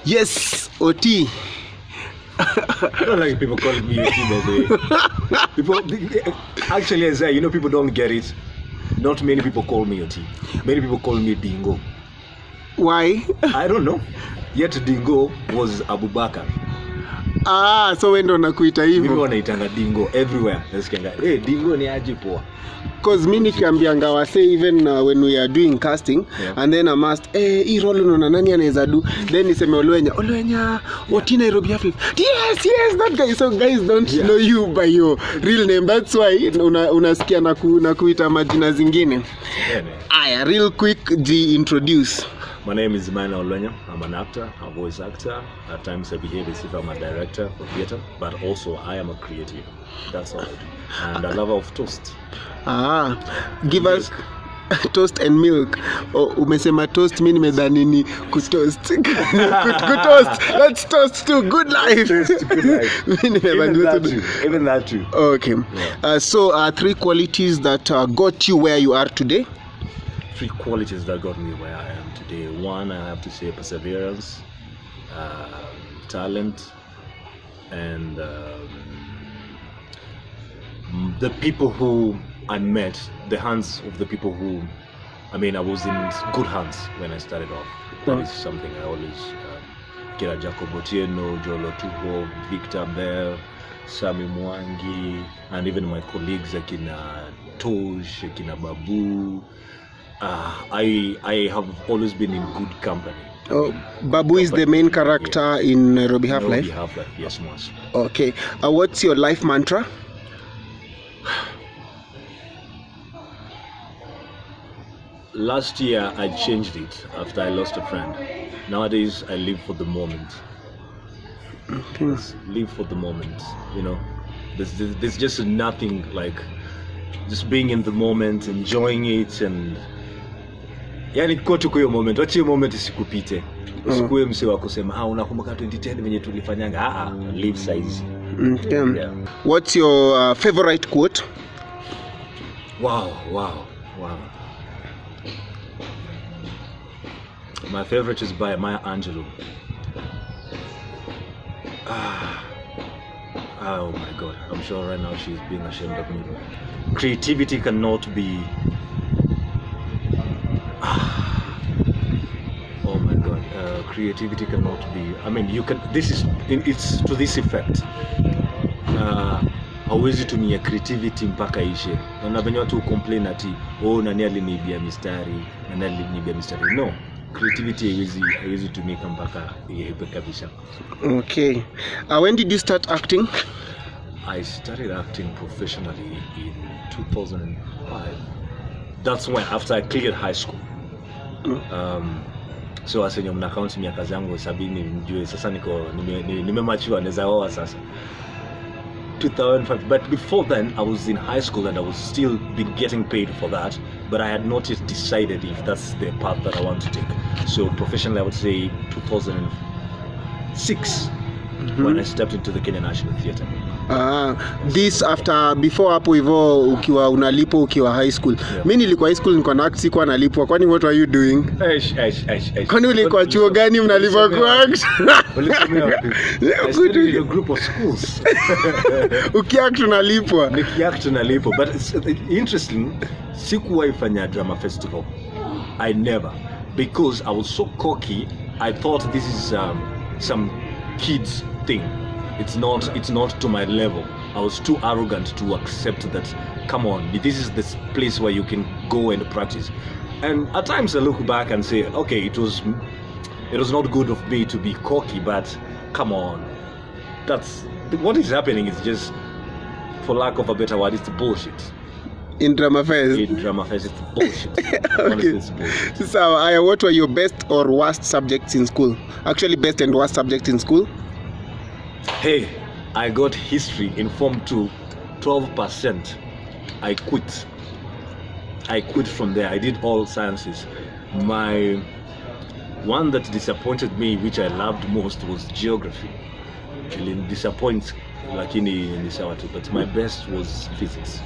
Yes, OT. I don't like people calling me OT, by the way. People, actually, Isaiah, you know, people don't get it. Not many people call me OT. Many people call me Dingo. Why? I don't know. Yet Dingo was Abubakar. Ah, so when don't nakuita hivyo? Mimi wanaitanga Dingo everywhere. Nasikianga, hey, Dingo ni aje poa. Because mimi nikiambianga wase even when we are doing casting, yeah. And then I'm asked, hii role unaona nani anaweza do? Then niseme Olwenya, OT Nairobi Half-Life. Yes, that guy. So guys don't know you by your real name. That's why unasikia na kuita majina zingine. Aya, real quick, introduce. My name is Maina Olwenya. I'm an actor, a voice actor. At times I behave as if I'm a director for theater, but also I am a creative. That's all I do. And a lover of toast. Give us toast and milk. Umesema toast, mimi nimedhani ni kutoast. Kutoast. Let's toast to good life. Toast to good life. Even that too. Okay. Yeah. So 3 qualities that got you where you are today. 3 qualities that got me where I am today. 1, I have to say perseverance, talent, and the people who I met, the hands of the people who, I was in good hands when I started off. That is something I always, Kira Jacobo Tieno, Jolo Tuho, Victor Bell, Sami Mwangi, and even my colleagues like in Tosh, Kina Babu. I have always been in good company. Babu is the main character in Nairobi Half-Life? Nairobi Half-Life, yes, most. Okay. What's your life mantra? Last year I changed it after I lost a friend. Nowadays I live for the moment. Okay. Live for the moment, you know. There's just nothing like just being in the moment, enjoying it, and yani kwa tu kwa moment, wacha hiyo moment isikupite. Usikue mse wa kusema unakumbuka 2010 venye tulifanyanga. Live size. Yeah. What's your favorite quote? Wow. My favorite is by Maya Angelou. Oh my God, I'm sure right now she's being ashamed of me. Creativity cannot be... Oh my God, creativity cannot be... you can... It's to this effect. Hauwezi tumia creativity mpaka ishe. Na venye watu complain ati nani aliniibia mistari, No. Creativity haiwezi tumika mpaka ihepe kabisa. Okay. When did you start acting? I started acting professionally in 2005. That's when, after I cleared high school. So asenye mna count miaka zangu 70 mjue sasa nimemachua naweza oa sasa. 2005, but before then I was in high school and I was still getting paid for that, but I had not yet decided if that's the path that I want to take. So professionally I would say 2006 when I stepped into the Kenya National Theatre. This before hapo hivyo ukiwa unalipo ukiwa high school. Mimi nilikuwa high school niko na act, sikuwa nalipwa. Kwani what were you doing? Kwani ulikuwa chuo gani mnalipwa kwa act? I studied in a group of schools. Ukiact unalipwa. Nikiact unalipwa, but it's interesting, sikuwahi fanya drama festival. I never, because I was so cocky. I thought this is some kids thing. It's not to my level. I was too arrogant to accept that, come on, this is this place where you can go and practice. And at times I look back and say, okay, it was not good of me to be cocky, but come on. That's what is happening is just, for lack of a better word, it's bullshit. In Drama Fest? In Drama Fest, it's bullshit. Okay. Honestly, it's bullshit. So, what were your best or worst subjects in school? Actually, best and worst subjects in school? Hey, I got history in Form 2, 12%. I quit from there. I did all sciences. My one that disappointed me, which I loved most, was geography. It disappoints lakini ni sawa tu, but my best was physics.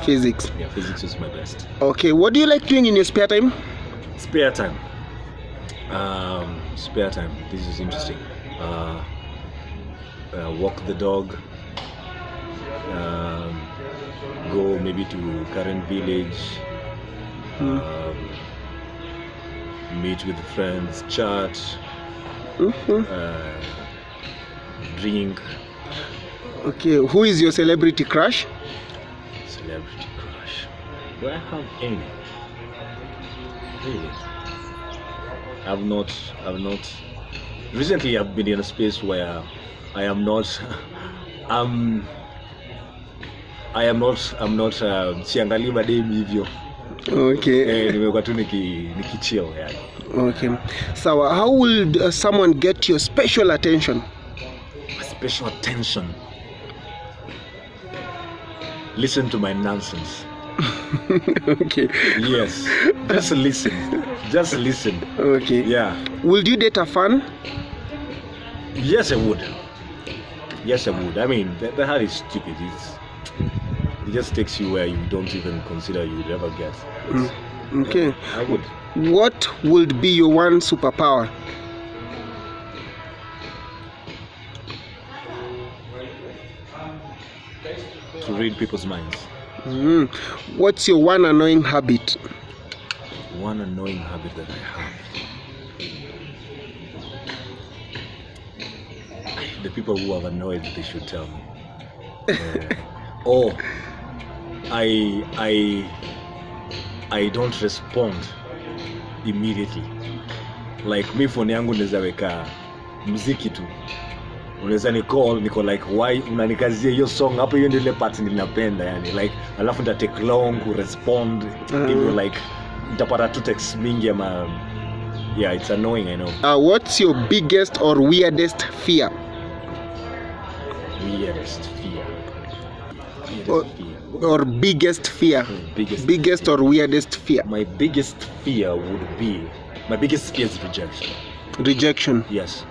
Physics? Yeah, physics was my best. Okay, what do you like doing in your spare time? Spare time? Spare time. This is interesting. Walk the dog. Go maybe to Karen village. Meet with friends. Chat. Drink. Okay, who is your celebrity crush? Celebrity crush. Do I have any? Really? I've not. Recently, I've been in a space where I am not. I'm not. Siangali madem hivyo. Okay. Nimekuwa tu nikichill yani. Okay. So, how will someone get your special attention? Special attention. Listen to my nonsense. Okay. Yes. Just listen. Just listen. Okay. Yeah. Would you date a fan? Yes, I would. Yes, I would. I mean, the heart is stupid. It just takes you where you don't even consider you would ever get. Okay. I would. What would be your one superpower? To read people's minds. What's your one annoying habit? One annoying habit that I have. The people who have annoyed, they should tell me. Or I don't respond immediately. Like me phone yangu naweza weka muziki tu. Unaweza ni call niko like why unanikazia hiyo song hapo, hiyo ndio ile part ninapenda yani, like alafu nita take long to respond even like nitapata tu text mingi ama yeah, it's annoying, I know. What's your biggest or weirdest fear? Weirdest fear. Or biggest fear? Biggest or weirdest fear? My biggest fear would be, my biggest fear is rejection. Rejection? Yes.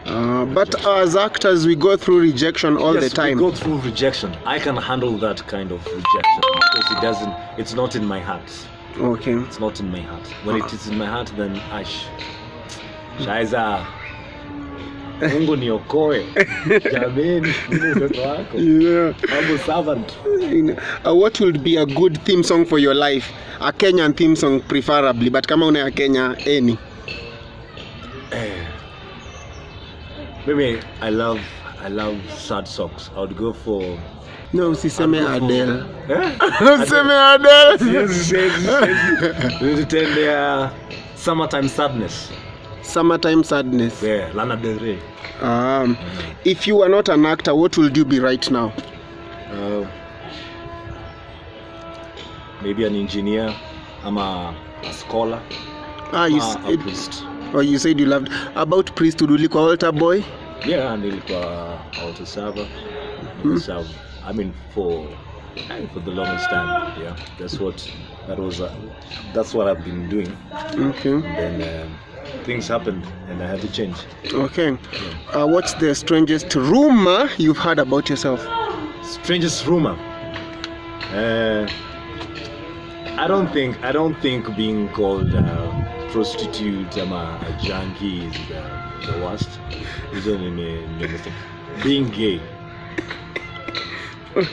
But as actors, we go through rejection all the time. We go through rejection. I can handle that kind of rejection because it's not in my heart. Okay. It's not in my heart. When it is in my heart, then Shaiza, Mungu niokoe. Jameni, mimi mtoto wako. Yeah. I'm a servant. What would be a good theme song for your life? A Kenyan theme song preferably, but kama una ya Kenya, any. Maybe I love sad songs. I would go for. No, usiseme Adele. Usiseme Adele. Yes. We pretend they are Summertime Sadness. Summertime Sadness. Yeah, Lana Del Rey. If you were not an actor, what would you be right now? Maybe an engineer. I'm a scholar. A priest. Oh, you said you loved about priesthood. Ulikuwa altar boy? Yeah, nilikuwa altar server. I mean, for the longest time. Yeah, that's what I've been doing. Okay. And then things happened, and I had to change. Okay. Yeah. What's the strangest rumor you've heard about yourself? Strangest rumor. I don't think being called prostitute or a junkie is the worst. Being gay.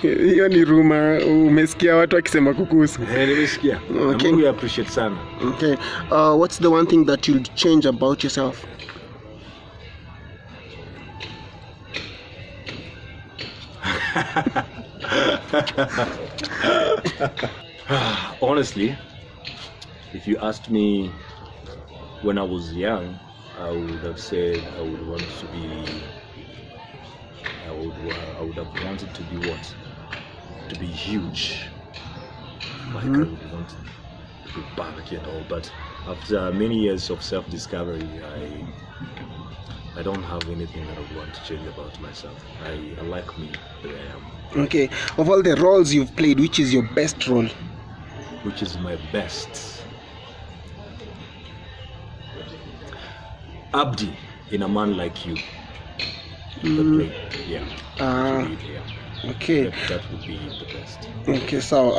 Hiyo ni rumor. Umesikia watu wakisema kukuhusu? Nimesikia. Okay. We appreciate sana. Okay. What's the one thing that you'll change about yourself? Honestly, if you asked me when I was young, I would have said I would want to be. I would have wanted to be what? To be huge. Like I would want to be bulky and all. But after many years of self-discovery, I don't have anything that I would want to change about myself. I like me the way I am. Okay. Of all the roles you've played, which is your best role? Which is my best? Abdi in A Man Like You. Yeah. Okay. That would be the best. Okay, so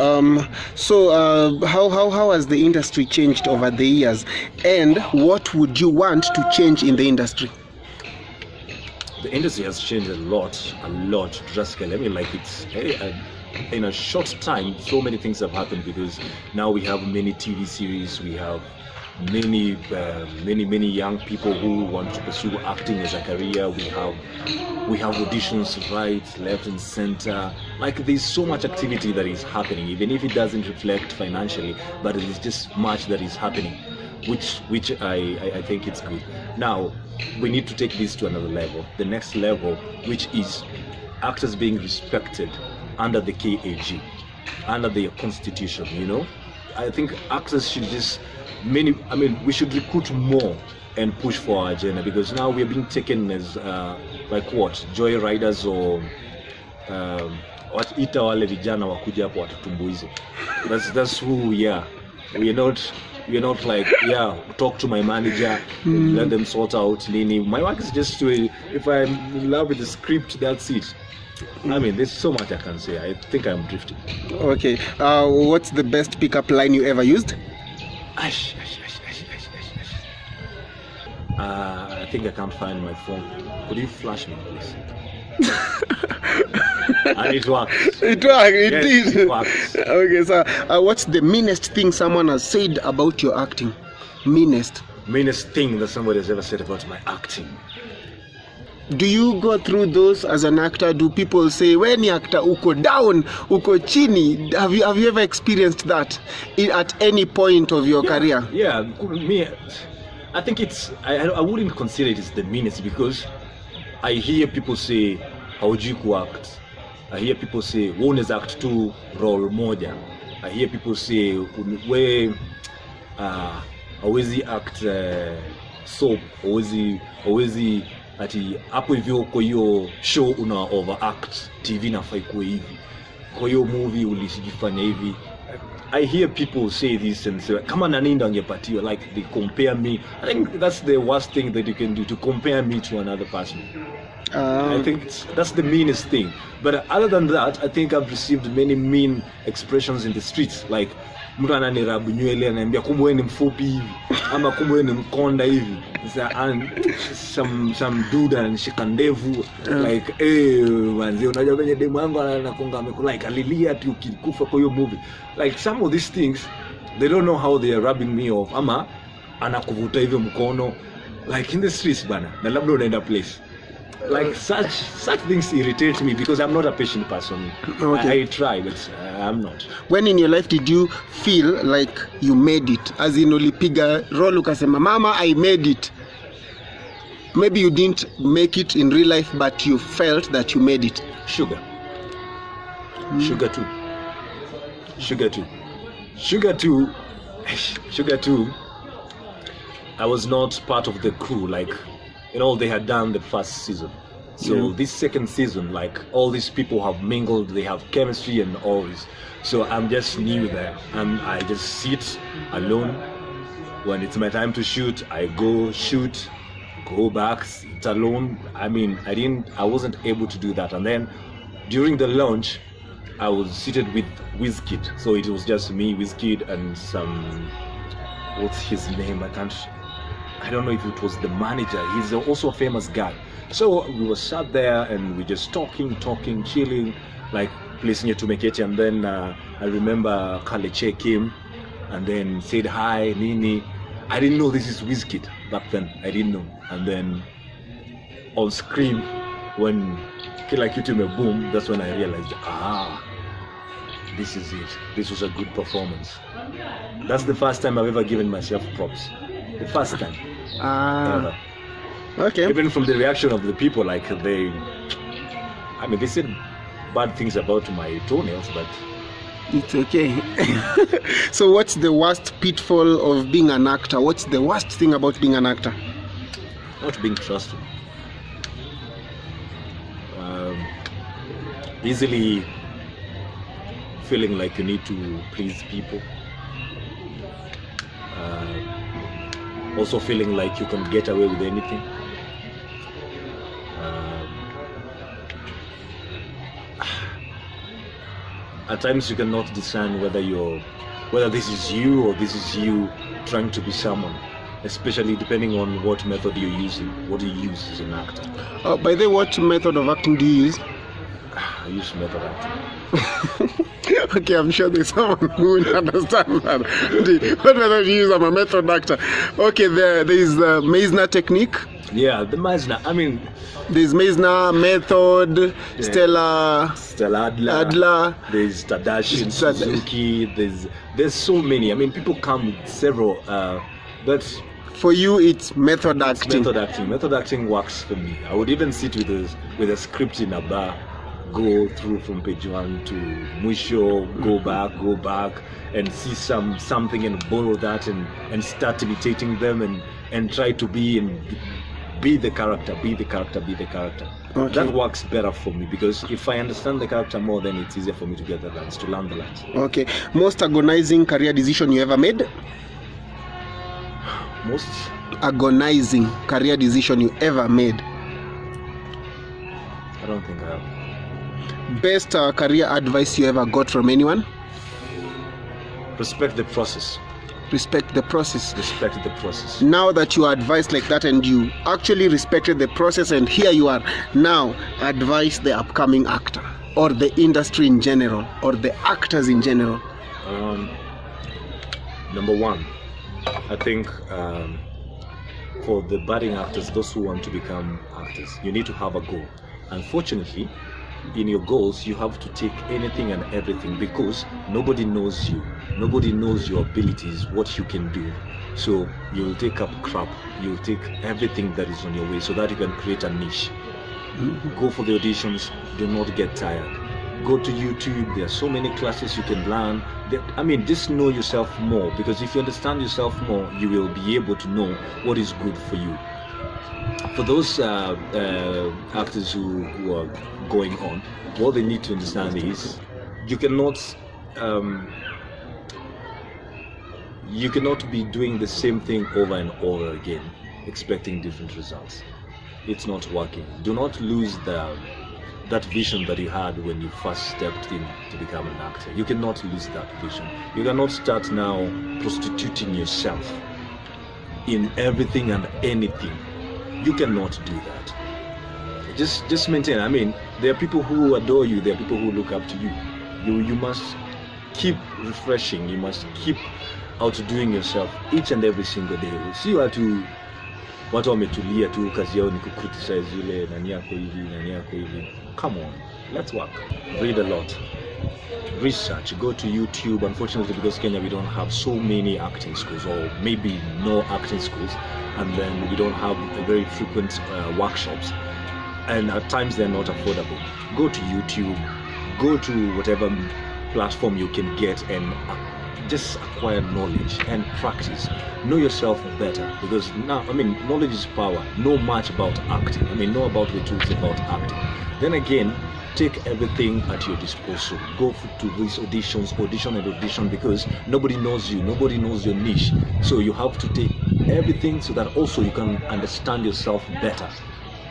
how has the industry changed over the years, and what would you want to change in the industry? The industry has changed a lot drastically. I mean, like it's in a short time, so many things have happened, because now we have many TV series, we have many young people who want to pursue acting as a career. We have auditions right, left and center. Like there's so much activity that is happening, even if it doesn't reflect financially, but it is just much that is happening, which I think it's good. Now we need to take this to another level, the next level, which is actors being respected under the KAG, under the constitution. You know, I think actors should just we should recruit more and push for our agenda, because now we're being taken as like what, joy riders, or wataita wale vijana wakuja hapo watutumbuize. That's who we are. We're not like, yeah, talk to my manager, let them sort out nini. My work is just to, if I'm in love with the script, that's it. I mean, there's so much I can say. I think I'm drifting. Okay, what's the best pickup line you ever used? I think I can't find my phone. Could you flash me, please? And it worked. It did. It worked. Okay, so what's the meanest thing someone has said about your acting? Meanest thing that somebody has ever said about my acting. Do you go through those as an actor? Do people say, when you actor uko down, uko chini? Have you ever experienced that at any point of your career? Yeah, me, I think it's, I wouldn't consider it as the meanest, because I hear people say, hauji kuact. I hear people say, unaweza act tu role moja. I hear people say, we hawezi act soap, hawezi ati hapo hivyo kwa hiyo show una overact, TV nafai kuwe hivi, kwa hiyo movie ulisijifanya hivi. I hear people say this and say, kama naninda angepatiwa, like they compare me. I think that's the worst thing that you can do, to compare me to another person. I think that's the meanest thing. But other than that, I think I've received many mean expressions in the streets, like mtu ananirabu nywele ananiambia kumbe wewe ni mfupi hivi, ama kumbe wewe ni mkonda hivi. Some dude anashika ndevu, like manzi unajua kwenye demo yangu anakonga like alilia tu ukikufa kwa hiyo movie. Like some of these things, they don't know how they are rubbing me off, ama anakuvuta hivyo mkono like in the streets bana, na labda unaenda place. Like such things irritate me, because I'm not a patient person. Okay. I try, but I'm not. When in your life did you feel like you made it? As in ulipiga role ukasema, mama, I made it. Maybe you didn't make it in real life, but you felt that you made it. Sugar too. I was not part of the crew, like, you know, they had done the first season. So this second season, like, all these people have mingled, they have chemistry and all this. So I'm just new there, and I just sit alone. When it's my time to shoot, I go shoot, go back, sit alone. I mean, I wasn't able to do that. And then during the launch, I was seated with Wizkid. So it was just me, Wizkid, and some, what's his name? I don't know if it was the manager. He's also a famous guy. So we were sat there and we just talking, chilling, like placing to make it. And then I remember Kaleche came and then said hi, Nini. I didn't know this is Wizkid back then. I didn't know. And then on screen, when Kila Kitu me boom, that's when I realized, this is it. This was a good performance. That's the first time I've ever given myself props. The first time. Ever. Okay. Even from the reaction of the people, like they said bad things about my toenails, but it's okay. So what's the worst pitfall of being an actor? What's the worst thing about being an actor? Not being trusted. Easily feeling like you need to please people. Also feeling like you can get away with anything. at times you cannot discern whether this is you or this is you trying to be someone, especially depending on what method you're using, what you use as an actor. By the way, what method of acting do you use? I use method acting. Okay, I'm sure there's someone who will understand that. What method do you use? I'm a method actor. Okay, there is the Maina technique. Yeah, the Maina. I mean, there's Maina method, Stella Adler. There's Tadashi, Suzuki. There's so many. I mean, people come with several, but for you, it's method acting. Method acting works for me. I would even sit with a script in a bar, go through from page 1 to mwisho, go back, and see something and borrow that and start imitating them and try to be the character. Okay. That works better for me, because if I understand the character more, then it's easier for me to get the lines, to learn the lines. Okay. Most agonizing career decision you ever made? Most agonizing career decision you ever made? I don't think I have. Best career advice you ever got from anyone? Respect the process. Respect the process. Respect the process. Now that you are advised like that and you actually respected the process, and here you are now, advise the upcoming actor or the industry in general or the actors in general. Number one, I think for the budding actors, those who want to become actors, you need to have a goal. Unfortunately, in your goals, you have to take anything and everything, because nobody knows you. Nobody knows your abilities, what you can do. So you'll take up crap. You'll take everything that is on your way so that you can create a niche. Go for the auditions. Do not get tired. Go to YouTube. There are so many classes you can learn. Just know yourself more, because if you understand yourself more, you will be able to know what is good for you. For those actors who are going on, what they need to understand is you cannot be doing the same thing over and over again expecting different results. It's not working. Do not lose that vision that you had when you first stepped in to become an actor. You cannot lose that vision. You cannot start now prostituting yourself in everything and anything. You cannot do that. Just maintain. There are people who adore you. There are people who look up to you. You must keep refreshing. You must keep outdoing yourself each and every single day. See watu wametulia tu, kazi yao ni kucriticize yule nani yako hivi. Come on, let's work. Read a lot. Research. Go to YouTube. Unfortunately, because Kenya, we don't have so many acting schools, or maybe no acting schools, and then we don't have very frequent workshops, and at times they're not affordable. Go to YouTube. Go to whatever platform you can get and just acquire knowledge and practice. Know yourself better, because now, knowledge is power. Know much about acting. Know about the truth about acting. Then again, take everything at your disposal. Go to these audition, because nobody knows you. Nobody knows your niche. So you have to take everything so that also you can understand yourself better.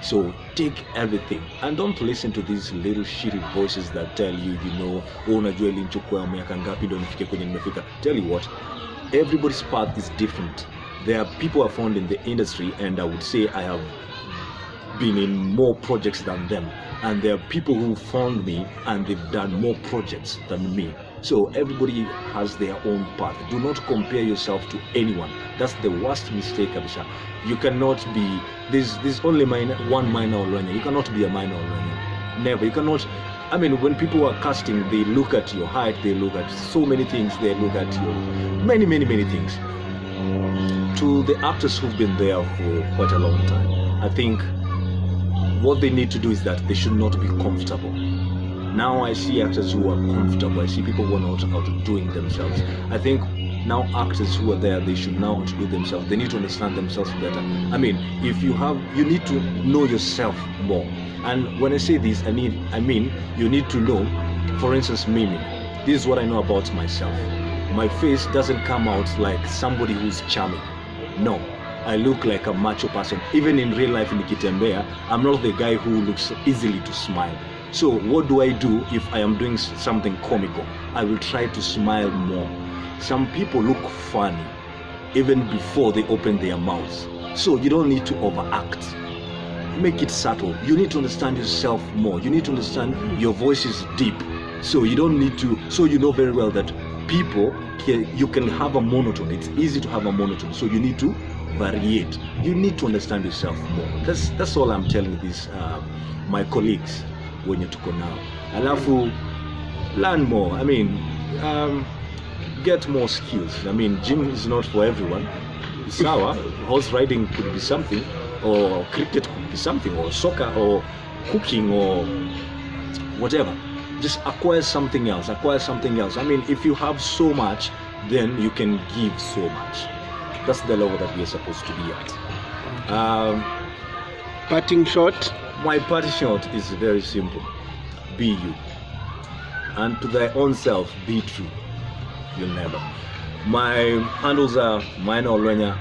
So take everything, and don't listen to these little shitty voices that tell you, unajua ilinichukua miaka ngapi ndio nifike kwenye nimefika. Tell you what, everybody's path is different. There are people I found in the industry, and I would say I have been in more projects than them. And there are people who found me and they've done more projects than me. So everybody has their own path. Do not compare yourself to anyone. That's the worst mistake, Abisha. You cannot be, there's only one Maina Olwenya. You cannot be a Maina Olwenya. Never. You cannot. When people are casting, they look at your height, they look at so many things, they look at your many things. To the actors who've been there for quite a long time, I think what they need to do is that they should not be comfortable. Now I see actors who are comfortable. I see people who are not outdoing themselves. I think now actors who are there, they should now outdo themselves. They need to understand themselves better. You need to know yourself more. And when I say this, I mean you need to know, for instance, Mimi. This is what I know about myself. My face doesn't come out like somebody who's charming. No. I look like a macho person. Even in real life in Nikitembea, I'm not the guy who looks easily to smile. So what do I do if I am doing something comical? I will try to smile more. Some people look funny even before they open their mouths. So you don't need to overact. Make it subtle. You need to understand yourself more. You need to understand your voice is deep. So you don't need to, so you know very well that people, you can have a monotone. It's easy to have a monotone. So you need to variate. You need to understand yourself more. That's all I'm telling these my colleagues when you took on now. Alafu, learn more. I mean, get more skills. I mean, gym is not for everyone. Sawa, horse riding could be something, or cricket could be something, or soccer, or cooking, or whatever. Just acquire something else. Acquire something else. I mean, if you have so much, then you can give so much. That's the level that we are supposed to be at. Parting shot. My parting shot is very simple. Be you. And to thy own self, be true. You'll never. My handles are Maina Olwenya,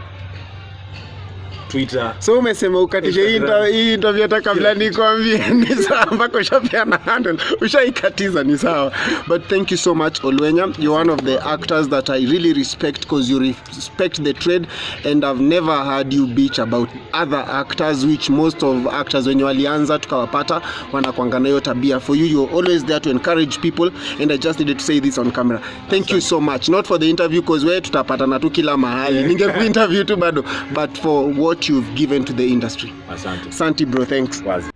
Twitter. So umesema ukatisha hii interview hata kabla nikwambie ni sawa mpaka ushapeana handle. Ushaikatiza ni sawa. But thank you so much Olwenya. You're one of the actors that I really respect because you respect the trade, and I've never heard you bitch about other actors, which most of actors when you walianza tukawapata wanakuanga nayo tabia. For you, you're always there to encourage people, and I just needed to say this on camera. Thank you so much. Not for the interview because wewe tutapatana tu kila mahali. Ningekuinterview tu bado, but for what you've given to the industry. Asante. Santi bro, thanks. Wazi.